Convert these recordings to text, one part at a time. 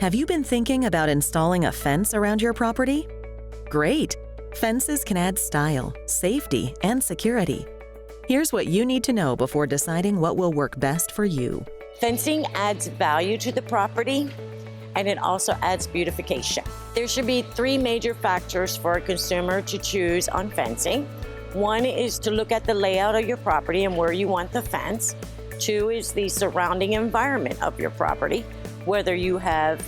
Have you been thinking about installing a fence around your property? Great! Fences can add style, safety, and security. Here's what you need to know before deciding what will work best for you. Fencing adds value to the property, and it also adds beautification. There should be 3 major factors for a consumer to choose on fencing. 1 is to look at the layout of your property and where you want the fence. 2 is the surrounding environment of your property, whether you have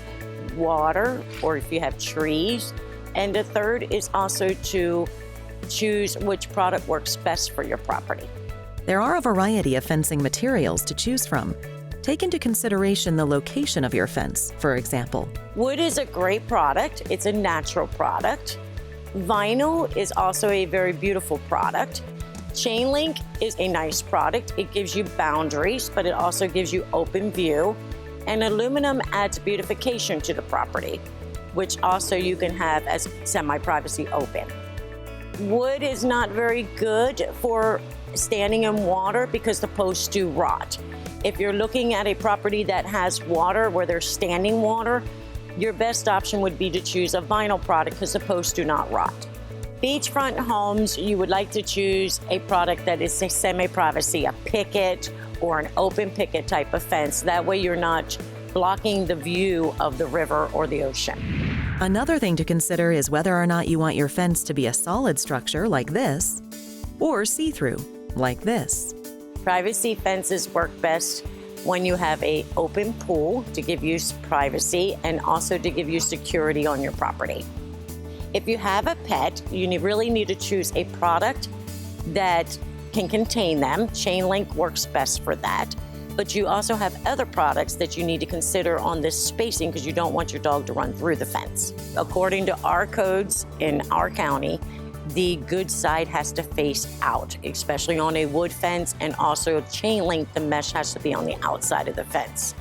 water or if you have trees. And the 3rd is also to choose which product works best for your property. There are a variety of fencing materials to choose from. Take into consideration the location of your fence, for example. Wood is a great product. It's a natural product. Vinyl is also a very beautiful product. Chain link is a nice product. It gives you boundaries, but it also gives you open view. And aluminum adds beautification to the property, which also you can have as semi-privacy open. Wood is not very good for standing in water because the posts do rot. If you're looking at a property that has water where there's standing water, your best option would be to choose a vinyl product because the posts do not rot. Beachfront homes, you would like to choose a product that is a semi-privacy, a picket or an open picket type of fence. That way you're not blocking the view of the river or the ocean. Another thing to consider is whether or not you want your fence to be a solid structure like this, or see-through like this. Privacy fences work best when you have an open pool to give you privacy and also to give you security on your property. If you have a pet, you really need to choose a product that can contain them. Chain link works best for that. But you also have other products that you need to consider on this spacing because you don't want your dog to run through the fence. According to our codes in our county, the good side has to face out, especially on a wood fence, and also chain link, the mesh has to be on the outside of the fence.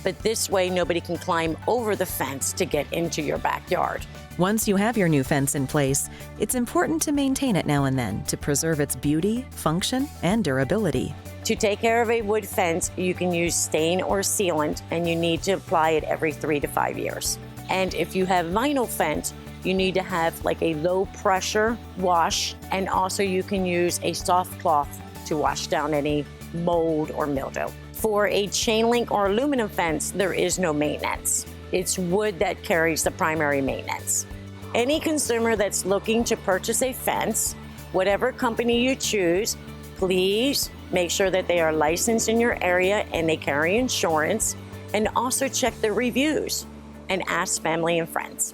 But this way, nobody can climb over the fence to get into your backyard. Once you have your new fence in place, it's important to maintain it now and then to preserve its beauty, function, and durability. To take care of a wood fence, you can use stain or sealant, and you need to apply it every 3 to 5 years. And if you have vinyl fence, you need to have like a low pressure wash, and also you can use a soft cloth to wash down any mold or mildew. For a chain link or aluminum fence, there is no maintenance. It's wood that carries the primary maintenance. Any consumer that's looking to purchase a fence, whatever company you choose, please make sure that they are licensed in your area and they carry insurance, and also check the reviews and ask family and friends.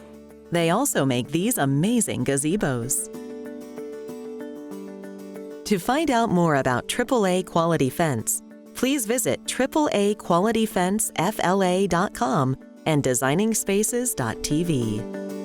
They also make these amazing gazebos. To find out more about AAA Quality Fence, please visit AAAQualityFenceFLA.com and designingspaces.tv.